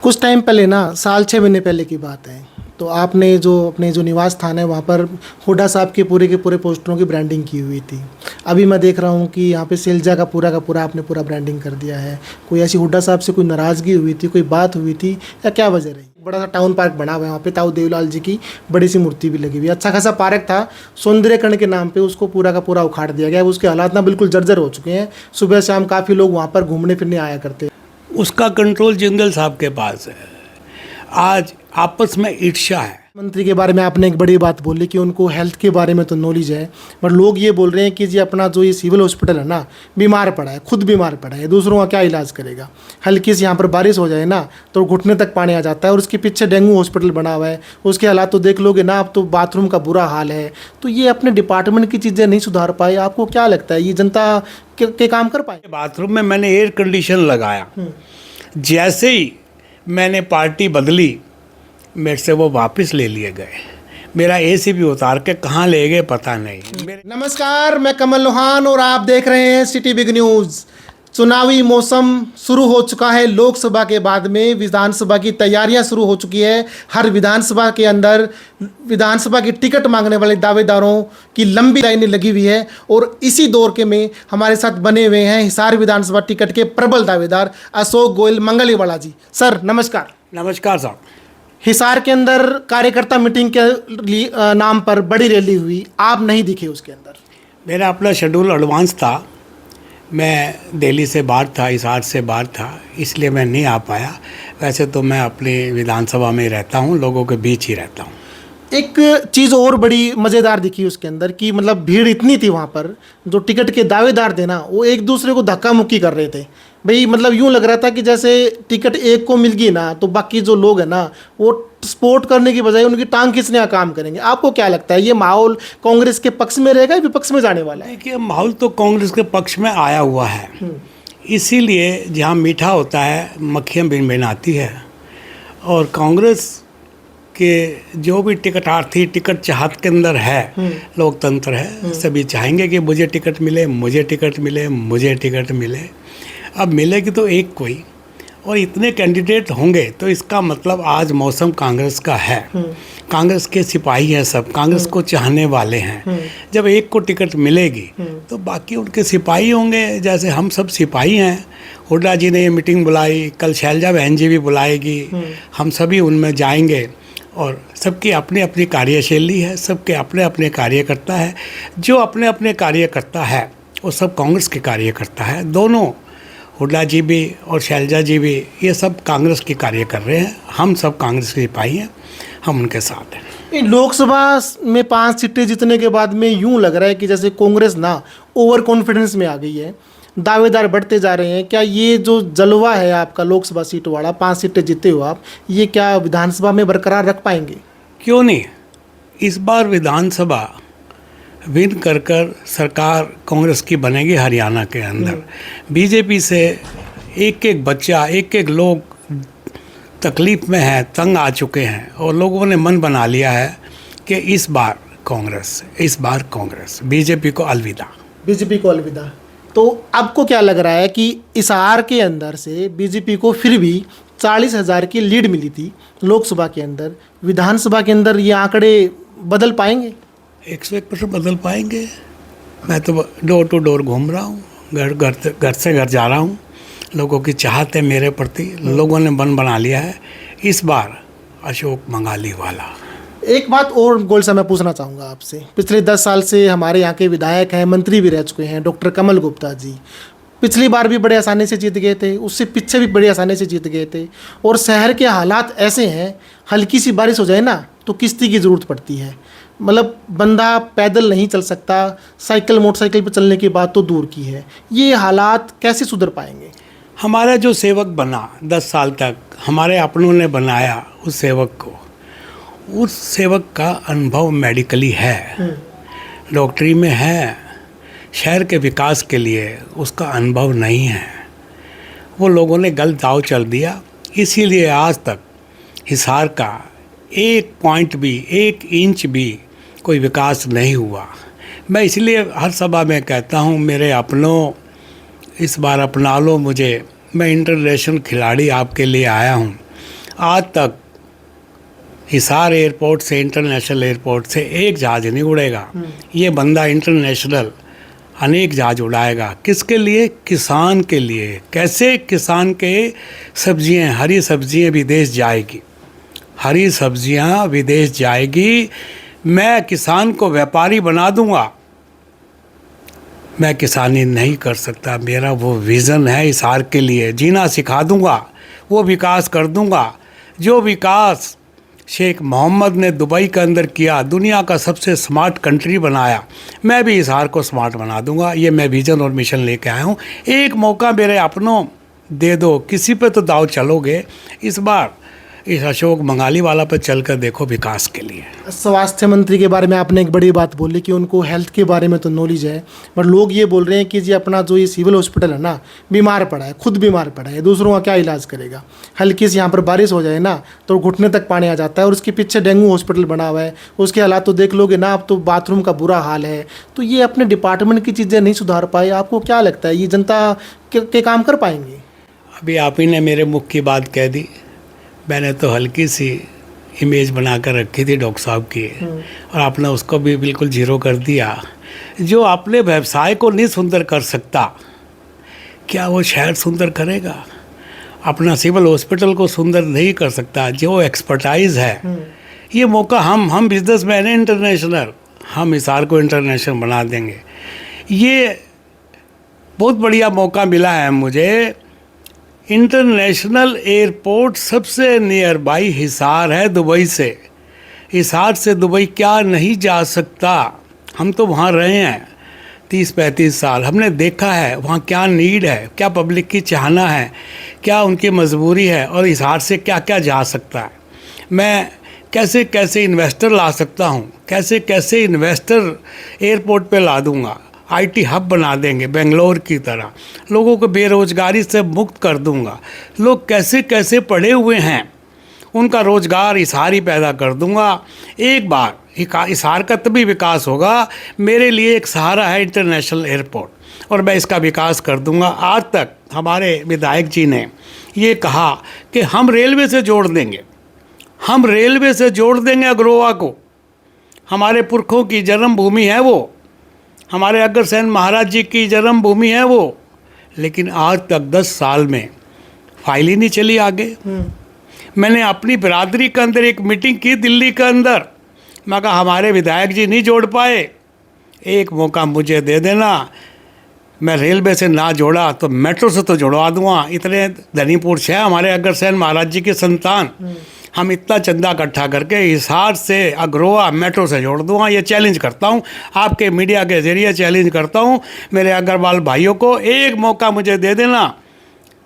कुछ टाइम पहले ना, साल 6 महीने पहले की बात है, तो आपने जो अपने जो निवास स्थान है वहाँ पर हुड्डा साहब के पूरे पोस्टरों की ब्रांडिंग की हुई थी। अभी मैं देख रहा हूँ कि यहाँ पे सैलजा का पूरा आपने पूरा ब्रांडिंग कर दिया है। कोई ऐसी हुड्डा साहब से कोई नाराज़गी हुई थी, कोई बात हुई थी, या क्या वजह रही? बड़ा सा टाउन पार्क बना हुआ है वहाँ पे, ताऊ देवीलाल जी की बड़ी सी मूर्ति भी लगी हुई है। अच्छा खासा पार्क था, सौंदर्यकरण के नाम पे उसको पूरा का पूरा उखाड़ दिया गया। उसके हालात ना बिल्कुल जर्जर हो चुके हैं। सुबह शाम काफ़ी लोग वहाँ पर घूमने फिरने आया करते हैं। उसका कंट्रोल जिंदल साहब के पास है। आज आपस में ईर्ष्या है। मंत्री के बारे में आपने एक बड़ी बात बोली कि उनको हेल्थ के बारे में तो नॉलेज है, पर लोग ये बोल रहे हैं कि जी अपना जो ये सिविल हॉस्पिटल है ना, बीमार पड़ा है, खुद बीमार पड़ा है, दूसरों का क्या इलाज करेगा? हल्की सी यहाँ पर बारिश हो जाए ना तो घुटने तक पानी आ जाता है। और उसके पीछे डेंगू हॉस्पिटल बना हुआ है, उसके हालात तो देख लोगे ना, अब तो बाथरूम का बुरा हाल है। तो ये अपने डिपार्टमेंट की चीज़ें नहीं सुधार पाए। आपको क्या लगता है ये जनता के काम कर पाए? बाथरूम में मैंने एयर कंडीशन लगाया, जैसे ही मैंने पार्टी बदली मेरे से वो वापस ले लिए गए। मेरा एसी भी उतार के कहाँ ले गए पता नहीं। नमस्कार, मैं कमल लोहान और आप देख रहे हैं सिटी बिग न्यूज़। चुनावी मौसम शुरू हो चुका है। लोकसभा के बाद में विधानसभा की तैयारियां शुरू हो चुकी है। हर विधानसभा के अंदर विधानसभा की टिकट मांगने वाले दावेदारों की लंबी लाइनें लगी हुई है। और इसी दौर के में हमारे साथ बने हुए हैं हिसार विधानसभा टिकट के प्रबल दावेदार अशोक गोयल मंगलीवाला जी। सर नमस्कार। नमस्कार साहब। हिसार के अंदर कार्यकर्ता मीटिंग के नाम पर बड़ी रैली हुई, आप नहीं दिखे उसके अंदर। मेरा अपना शेड्यूल एडवांस था, मैं दिल्ली से बाहर था, हिसार से बाहर था, इसलिए मैं नहीं आ पाया। वैसे तो मैं अपनी विधानसभा में रहता हूँ, लोगों के बीच ही रहता हूँ। एक चीज़ और बड़ी मज़ेदार दिखी उसके अंदर कि मतलब भीड़ इतनी थी वहाँ पर, जो टिकट के दावेदार थे ना वो एक दूसरे को धक्का मुक्की कर रहे थे। भाई मतलब यूँ लग रहा था कि जैसे टिकट एक को मिल गई ना तो बाकी जो लोग हैं ना वो सपोर्ट करने की बजाय उनकी टांग खींचने का काम करेंगे। आपको क्या लगता है ये माहौल कांग्रेस के पक्ष में रहेगा या विपक्ष में जाने वाला है? देखिए, माहौल तो कांग्रेस के पक्ष में आया हुआ है। इसीलिए जहाँ मीठा होता है मक्खियाँ भिनभिनाती है। और कांग्रेस के जो भी टिकटार्थी टिकट चाहत के अंदर है, लोकतंत्र है, सभी चाहेंगे कि मुझे टिकट मिले, मुझे टिकट मिले, मुझे टिकट मिले। अब मिलेगी तो एक कोई, और इतने कैंडिडेट होंगे तो इसका मतलब आज मौसम कांग्रेस का है। कांग्रेस के सिपाही हैं सब, कांग्रेस को चाहने वाले हैं। जब एक को टिकट मिलेगी तो बाकी उनके सिपाही होंगे, जैसे हम सब सिपाही हैं। हुड्डा जी ने ये मीटिंग बुलाई, कल शैलजा बहन जी भी बुलाएगी, हम सभी उनमें जाएंगे। और सबकी अपनी अपनी कार्यशैली है, सबके अपने अपने कार्यकर्ता है। जो अपने अपने कार्यकर्ता है वो सब कांग्रेस के कार्यकर्ता है। दोनों हुड्डा जी भी और शैलजा जी भी ये सब कांग्रेस के कार्य कर रहे हैं। हम सब कांग्रेस के सिपाही हैं, हम उनके साथ हैं। लोकसभा में 5 सीटें जीतने के बाद में यूं लग रहा है कि जैसे कांग्रेस ना ओवर कॉन्फिडेंस में आ गई है, दावेदार बढ़ते जा रहे हैं। क्या ये जो जलवा है आपका लोकसभा सीट वाला, 5 सीटें जीते हो आप, ये क्या विधानसभा में बरकरार रख पाएंगे? क्यों नहीं। इस बार विधानसभा विन कर कर सरकार कांग्रेस की बनेगी हरियाणा के अंदर। बीजेपी से एक एक बच्चा, एक एक लोग तकलीफ में है, तंग आ चुके हैं, और लोगों ने मन बना लिया है कि इस बार कांग्रेस, बीजेपी को अलविदा। बीजेपी को अलविदा। तो आपको क्या लग रहा है कि हिसार के अंदर से बीजेपी को फिर भी 40,000 की लीड मिली थी लोकसभा के अंदर, विधानसभा के अंदर ये आंकड़े बदल पाएंगे? 101% बदल पाएंगे। मैं तो डोर टू डोर घूम रहा हूँ, घर से घर जा रहा हूँ। लोगों की चाहत है मेरे प्रति, लोगों ने मन बना लिया है इस बार अशोक मंगालीवाला। एक बात और गोल सा मैं पूछना चाहूँगा आपसे। पिछले 10 साल से हमारे यहाँ के विधायक हैं, मंत्री भी रह चुके हैं, डॉक्टर कमल गुप्ता जी। पिछली बार भी बड़े आसानी से जीत गए थे, उससे पीछे भी बड़ी आसानी से जीत गए थे। और शहर के हालात ऐसे हैं, हल्की सी बारिश हो जाए ना तो किश्ती की ज़रूरत पड़ती है। मतलब बंदा पैदल नहीं चल सकता, साइकिल मोटरसाइकिल पर चलने की बात तो दूर की है। ये हालात कैसे सुधर पाएंगे? हमारा जो सेवक बना 10 साल तक, हमारे अपनों ने बनाया उस सेवक को, उस सेवक का अनुभव मेडिकली है, डॉक्टरी में है। शहर के विकास के लिए उसका अनुभव नहीं है। वो लोगों ने गलत दाव चल दिया, इसीलिए आज तक हिसार का 1 पॉइंट भी, 1 इंच भी कोई विकास नहीं हुआ। मैं इसलिए हर सभा में कहता हूँ, मेरे अपनों इस बार अपना लो मुझे, मैं इंटरनेशनल खिलाड़ी आपके लिए आया हूँ। आज तक हिसार एयरपोर्ट से, इंटरनेशनल एयरपोर्ट से एक जहाज नहीं उड़ेगा। ये बंदा इंटरनेशनल अनेक जहाज उड़ाएगा। किसके लिए? किसान के लिए। कैसे? किसान के सब्जियां, हरी सब्जियां विदेश जाएगी, हरी सब्जियां विदेश जाएगी। मैं किसान को व्यापारी बना दूंगा। मैं किसानी नहीं कर सकता, मेरा वो विज़न है हिसार के लिए। जीना सिखा दूंगा, वो विकास कर दूंगा जो विकास शेख मोहम्मद ने दुबई के अंदर किया, दुनिया का सबसे स्मार्ट कंट्री बनाया। मैं भी हिसार को स्मार्ट बना दूंगा। ये मैं विज़न और मिशन लेके आया हूँ। एक मौका मेरे अपनों दे दो, किसी पे तो दाव चलोगे। इस बार इस अशोक मंगाली वाला पर चलकर देखो विकास के लिए। स्वास्थ्य मंत्री के बारे में आपने एक बड़ी बात बोली कि उनको हेल्थ के बारे में तो नॉलेज है, पर लोग ये बोल रहे हैं कि जी अपना जो ये सिविल हॉस्पिटल है ना, बीमार पड़ा है, खुद बीमार पड़ा है, दूसरों का क्या इलाज करेगा। हल्की सी यहाँ पर बारिश हो जाए ना तो घुटने तक पानी आ जाता है, और उसके पीछे डेंगू हॉस्पिटल बना हुआ है, उसके हालात तो देख लोगे ना, अब तो बाथरूम का बुरा हाल है। तो ये अपने डिपार्टमेंट की चीज़ें नहीं सुधार पाए, आपको क्या लगता है ये जनता के काम कर पाएंगे? अभी आप ही ने मेरे मुख की बात कह दी। मैंने तो हल्की सी इमेज बना कर रखी थी डॉक्टर साहब की, और आपने उसको भी बिल्कुल जीरो कर दिया। जो अपने व्यवसाय को नहीं सुंदर कर सकता, क्या वो शहर सुंदर करेगा? अपना सिविल हॉस्पिटल को सुंदर नहीं कर सकता, जो एक्सपर्टाइज है। ये मौका हम बिजनेसमैन हैं इंटरनेशनल, हम हिसार को इंटरनेशनल बना देंगे। ये बहुत बढ़िया मौका मिला है मुझे। इंटरनेशनल एयरपोर्ट सबसे नियर बाई हिसार है दुबई से। हिसार से दुबई क्या नहीं जा सकता? हम तो वहाँ रहे हैं 30-35 साल, हमने देखा है वहाँ क्या नीड है, क्या पब्लिक की चाहना है, क्या उनकी मजबूरी है, और हिसार से क्या क्या जा सकता है। मैं कैसे कैसे इन्वेस्टर ला सकता हूँ, कैसे कैसे इन्वेस्टर एयरपोर्ट पे ला दूँगा। आईटी हब बना देंगे बेंगलोर की तरह, लोगों को बेरोजगारी से मुक्त कर दूंगा। लोग कैसे कैसे पढ़े हुए हैं, उनका रोजगार हिसार ही पैदा कर दूंगा। एक बार हिसार का तभी विकास होगा। मेरे लिए एक सहारा है इंटरनेशनल एयरपोर्ट, और मैं इसका विकास कर दूंगा। आज तक हमारे विधायक जी ने ये कहा कि हम रेलवे से जोड़ देंगे, हम रेलवे से जोड़ देंगे अग्रोहा को। हमारे पुरखों की जन्मभूमि है वो, हमारे अग्रसेन महाराज जी की जन्मभूमि है वो। लेकिन आज तक 10 साल में फाइल ही नहीं चली आगे। मैंने अपनी बिरादरी के अंदर एक मीटिंग की दिल्ली के अंदर, मैं कहा हमारे विधायक जी नहीं जोड़ पाए, एक मौका मुझे दे देना। मैं रेलवे से ना जोड़ा तो मेट्रो से तो जोड़वा दूँगा। इतने धनी पुरुष हैं हमारे अग्रसेन महाराज जी के संतान, हम इतना चंदा इकट्ठा करके हिसार से अग्रोहा मेट्रो से जोड़ दूँगा। ये चैलेंज करता हूँ, आपके मीडिया के ज़रिए चैलेंज करता हूँ मेरे अग्रवाल भाइयों को, एक मौका मुझे दे देना,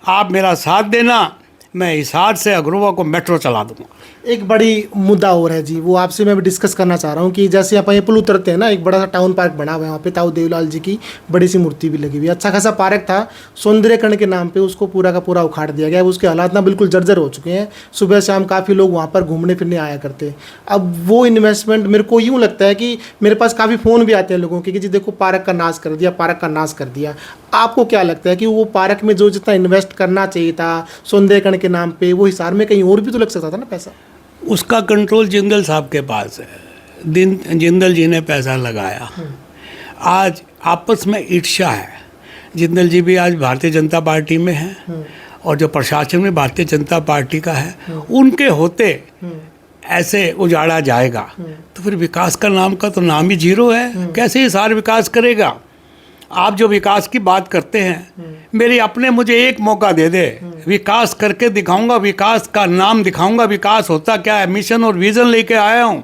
आप मेरा साथ देना, मैं हिसार से अग्रोहा को मेट्रो चला दूँगा। एक बड़ी मुद्दा और है जी, वो आपसे मैं भी डिस्कस करना चाह रहा हूँ कि जैसे आप ये पुल उतरते हैं ना, एक बड़ा सा टाउन पार्क बना हुआ है, वहाँ पे ताऊ देवलाल जी की बड़ी सी मूर्ति भी लगी हुई है। अच्छा खासा पार्क था, सौंदर्यकरण के नाम पे उसको पूरा का पूरा उखाड़ दिया गया है। उसके हालात ना बिल्कुल जर्जर हो चुके हैं। सुबह शाम काफ़ी लोग वहाँ पर घूमने फिरने आया करते। अब वो इन्वेस्टमेंट मेरे को यूँ लगता है कि मेरे पास काफ़ी फ़ोन भी आते हैं लोगों के कि जी देखो पार्क का नाश कर दिया, पार्क का नाश कर दिया। आपको क्या लगता है कि वो पार्क में जो जितना इन्वेस्ट करना चाहिए था सौंदर्यकरण के नाम पे, वो हिसार में कहीं और भी तो लग सकता था ना पैसा? उसका कंट्रोल जिंदल साहब के पास है। जिंदल जी ने पैसा लगाया। आज आपस में ईर्ष्या है। जिंदल जी भी आज भारतीय जनता पार्टी में हैं, और जो प्रशासन में भारतीय जनता पार्टी का है, उनके होते ऐसे उजाड़ा जाएगा तो फिर विकास का नाम का तो नाम ही जीरो है। कैसे हिसार विकास करेगा? आप जो विकास की बात करते हैं, मेरे अपने मुझे एक मौका दे दे, विकास करके दिखाऊंगा, विकास का नाम दिखाऊंगा। विकास होता क्या है? मिशन और विजन लेके आया हूँ।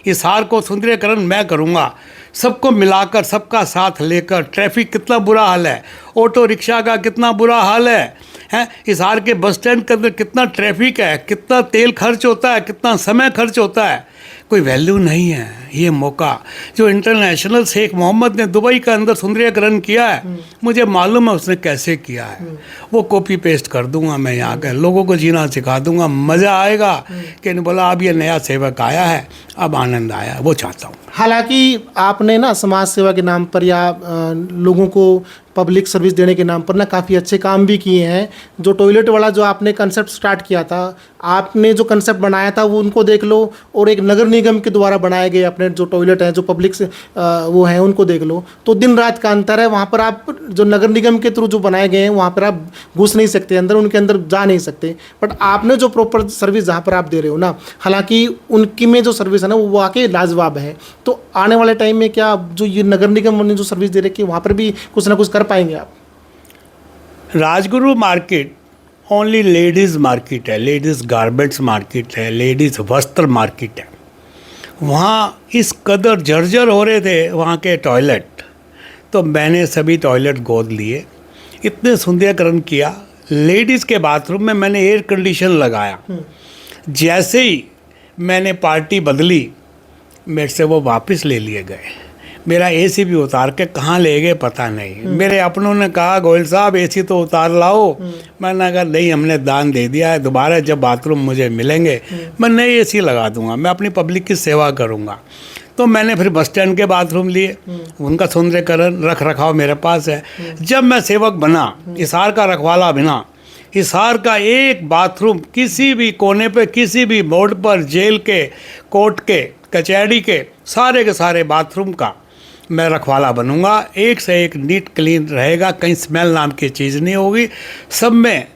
हिसार को सुंदरीकरण मैं करूँगा, सबको मिलाकर, सबका साथ लेकर। ट्रैफिक कितना बुरा हाल है, ऑटो रिक्शा का कितना बुरा हाल है हिसार के बस स्टैंड के अंदर कितना ट्रैफिक है, कितना तेल खर्च होता है, कितना समय खर्च होता है, कोई वैल्यू नहीं है। ये मौका जो इंटरनेशनल शेख मोहम्मद ने दुबई के अंदर सुंदरीकरण किया है, मुझे मालूम है उसने कैसे किया है। वो कॉपी पेस्ट कर दूंगा मैं, यहाँ के लोगों को जीना सिखा दूंगा। मज़ा आएगा कि नहीं बोला अब ये नया सेवक आया है, अब आनंद आया है, वो चाहता हूँ। हालांकि आपने ना समाज सेवा के नाम पर या लोगों को पब्लिक सर्विस देने के नाम पर ना काफ़ी अच्छे काम भी किए हैं। जो टॉयलेट वाला जो आपने कंसेप्ट स्टार्ट किया था, आपने जो कंसेप्ट बनाया था वो उनको देख लो, और एक नगर निगम के द्वारा बनाए गए अपने जो टॉयलेट हैं जो पब्लिक से वो हैं उनको देख लो, तो दिन रात का अंतर है। वहाँ पर आप जो नगर निगम के थ्रू जो बनाए गए हैं वहाँ पर आप घुस नहीं सकते अंदर, उनके अंदर जा नहीं सकते। बट आपने जो प्रॉपर सर्विस जहाँ पर आप दे रहे हो ना, हालांकि उनकी में जो सर्विस है ना वो वाकई लाजवाब है। तो आने वाले टाइम में क्या जो ये नगर निगम ने जो सर्विस दे रखी है वहाँ पर भी कुछ ना कुछ कर पाएंगे आप? Rajguru market only ladies market है, लेडीज़ गारमेंट्स मार्केट है, लेडीज़ वस्त्र मार्केट है। वहाँ इस कदर जर्जर हो रहे थे वहाँ के टॉयलेट, तो मैंने सभी टॉयलेट गोद लिए, इतने सुंदरीकरण किया। लेडीज़ के बाथरूम में मैंने एयर कंडीशन लगाया। जैसे ही मैंने पार्टी बदली, मेरे से वो वापस ले लिए गए। मेरा एसी भी उतार के कहाँ ले गए पता नहीं। मेरे अपनों ने कहा गोयल साहब एसी तो उतार लाओ। मैंने कहा नहीं, हमने दान दे दिया है, दोबारा जब बाथरूम मुझे मिलेंगे मैं नई एसी लगा दूंगा, मैं अपनी पब्लिक की सेवा करूंगा। तो मैंने फिर बस स्टैंड के बाथरूम लिए, उनका सुंदरीकरण रख रखाव मेरे पास है। जब मैं सेवक बना, हिसार का रखवाला बना, हिसार का एक बाथरूम किसी भी कोने पे, किसी भी मोड़ पर, जेल के, कोर्ट के, कचहरी के सारे बाथरूम का मैं रखवाला बनूंगा। एक से एक नीट क्लीन रहेगा, कहीं स्मेल नाम की चीज़ नहीं होगी, सब में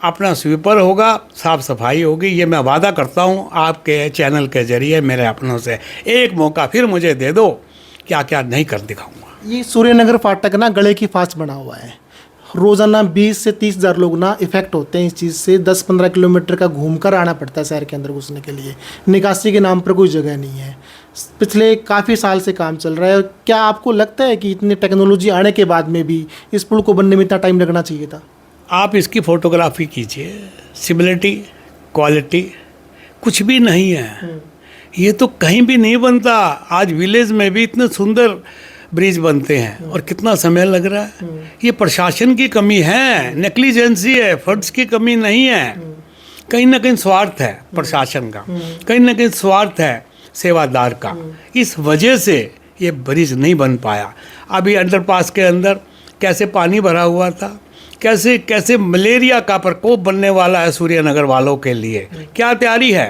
अपना स्वीपर होगा, साफ़ सफाई होगी। ये मैं वादा करता हूँ आपके चैनल के जरिए मेरे अपनों से। एक मौका फिर मुझे दे दो, क्या क्या नहीं कर दिखाऊंगा। ये सूर्यनगर फाटक ना गले की फास्ट बना हुआ है। रोज़ाना 20 से 30 हज़ार लोग ना इफेक्ट होते हैं इस चीज़ से। 10-15 किलोमीटर का घूमकर आना पड़ता है शहर के अंदर घुसने के लिए। निकासी के नाम पर कोई जगह नहीं है। पिछले काफ़ी साल से काम चल रहा है। क्या आपको लगता है कि इतनी टेक्नोलॉजी आने के बाद में भी इस पुल को बनने में इतना टाइम लगना चाहिए था? आप इसकी फ़ोटोग्राफी कीजिए, सिमिलरिटी, क्वालिटी कुछ भी नहीं है। ये तो कहीं भी नहीं बनता। आज विलेज में भी इतने सुंदर ब्रिज बनते हैं और कितना समय लग रहा है। ये प्रशासन की कमी है, नेग्लिजेंसी है, फंड्स की कमी नहीं है। कहीं ना कहीं स्वार्थ है प्रशासन का, कहीं ना कहीं स्वार्थ है सेवादार का। इस वजह से ये ब्रिज नहीं बन पाया। अभी अंडरपास के अंदर कैसे पानी भरा हुआ था, कैसे कैसे मलेरिया का प्रकोप बनने वाला है सूर्यनगर वालों के लिए। क्या तैयारी है?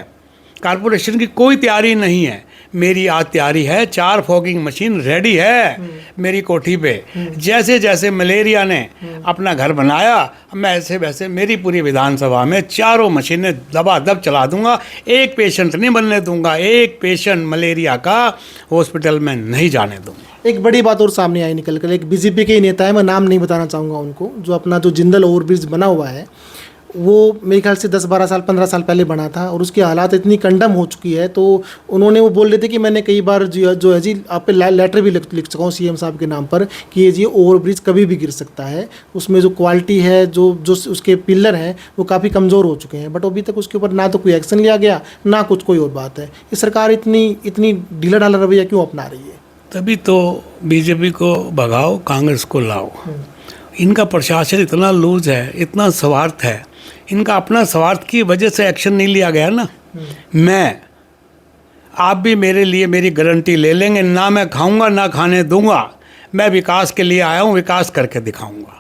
कारपोरेशन की कोई तैयारी नहीं है। मेरी आज तैयारी है, 4 फॉगिंग मशीन रेडी है मेरी कोठी पे। जैसे जैसे मलेरिया ने अपना घर बनाया, मैं ऐसे वैसे मेरी पूरी विधानसभा में 4 मशीनें दबादब चला दूंगा। एक पेशेंट नहीं बनने दूंगा, एक पेशेंट मलेरिया का हॉस्पिटल में नहीं जाने दूंगा। एक बड़ी बात और सामने आई निकल कर, एक बीजेपी के ही नेता है, मैं नाम नहीं बताना चाहूँगा उनको, जो अपना जो जिंदल ओवरब्रिज बना हुआ है वो मेरे ख्याल से 10-12 साल 15 साल पहले बना था, और उसकी हालात इतनी कंडम हो चुकी है। तो उन्होंने वो बोल रहे थे कि मैंने कई बार जो है जी आप पे लेटर भी लिख चुका हूँ सीएम साहब के नाम पर कि ये जी ओवरब्रिज कभी भी गिर सकता है। उसमें जो क्वालिटी है, जो उसके पिलर हैं वो काफ़ी कमज़ोर हो चुके हैं। बट अभी तक उसके ऊपर ना तो कोई एक्शन लिया गया, ना कुछ कोई और बात है। ये सरकार इतनी ढीला ढाला रवैया क्यों अपना रही है? तभी तो बीजेपी को भगाओ, कांग्रेस को लाओ। इनका प्रशासन इतना लूज है, इतना स्वार्थ है। इनका अपना स्वार्थ की वजह से एक्शन नहीं लिया गया ना। आप भी मेरे लिए मेरी गारंटी ले लेंगे, ना मैं खाऊंगा ना खाने दूंगा। मैं विकास के लिए आया हूँ, विकास करके दिखाऊंगा।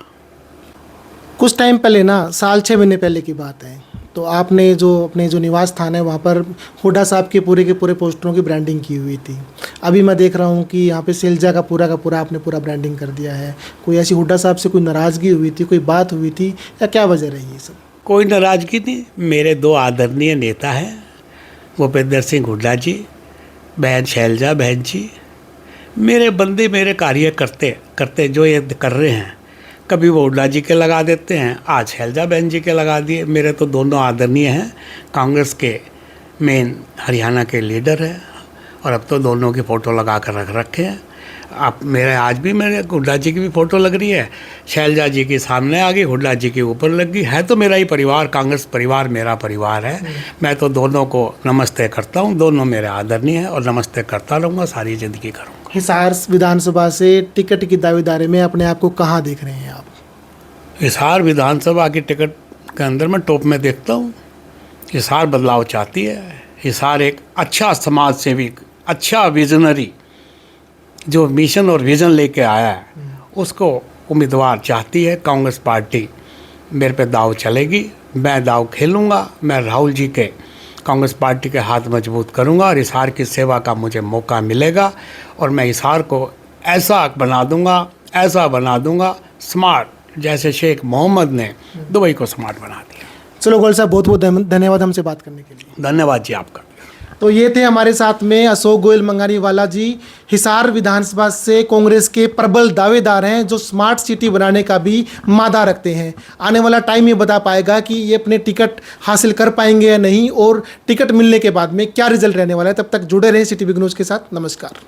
कुछ टाइम पहले ना, साल 6 महीने पहले की बात है, तो आपने जो अपने जो निवास स्थान है वहाँ पर हुड्डा साहब के पूरे पोस्टरों की ब्रांडिंग की हुई थी। अभी मैं देख रहा हूँ कि यहाँ पे सैलजा का पूरा आपने ब्रांडिंग कर दिया है। कोई ऐसी हुड्डा साहब से कोई नाराज़गी हुई थी, कोई बात हुई थी, या क्या वजह रही है सब? कोई नाराज़गी नहीं। मेरे 2 आदरणीय नेता हैं, भूपेंद्र सिंह हुड्डा जी, बहन शैलजा बहन जी। मेरे बंदे मेरे कार्य करते जो ये कर रहे हैं, कभी वो हुड्डा जी के लगा देते हैं, आज शैलजा बहन जी के लगा दिए। मेरे तो दोनों आदरणीय हैं, कांग्रेस के मेन हरियाणा के लीडर हैं, और अब तो दोनों की फ़ोटो लगा कर रख रखे हैं। आप मेरे आज भी मेरे हुड्डा जी की भी फ़ोटो लग रही है, शैलजा जी के सामने आ गई, हुड्डा जी के ऊपर लग गई। है तो मेरा ही परिवार, कांग्रेस परिवार मेरा परिवार है। मैं तो दोनों को नमस्ते करता हूँ, दोनों मेरे आदरणीय हैं और नमस्ते करता रहूँगा, सारी ज़िंदगी करूँगा। हिसार विधानसभा से टिकट की दावेदारी में अपने आप को कहाँ देख रहे हैं आप? हिसार विधानसभा की टिकट के अंदर मैं टॉप में देखता हूँ। हिसार बदलाव चाहती है। हिसार एक अच्छा समाज सेवी, अच्छा विजनरी जो मिशन और विज़न लेके आया है, उसको उम्मीदवार चाहती है, कांग्रेस पार्टी मेरे पे दाव चलेगी, मैं दाव खेलूँगा। मैं राहुल जी के कांग्रेस पार्टी के हाथ मजबूत करूँगा और हिसार की सेवा का मुझे मौका मिलेगा और मैं हिसार को ऐसा बना दूँगा स्मार्ट, जैसे शेख मोहम्मद ने दुबई को स्मार्ट बना दिया। चलो गोयल साहब, बहुत बहुत धन्यवाद हमसे बात करने के लिए। धन्यवाद जी आपका। तो ये थे हमारे साथ में अशोक गोयल मंगानीवाला जी, हिसार विधानसभा से कांग्रेस के प्रबल दावेदार हैं, जो स्मार्ट सिटी बनाने का भी मादा रखते हैं। आने वाला टाइम ये बता पाएगा कि ये अपने टिकट हासिल कर पाएंगे या नहीं, और टिकट मिलने के बाद में क्या रिजल्ट रहने वाला है। तब तक जुड़े रहें सिटी बिग न्यूज़ के साथ। नमस्कार।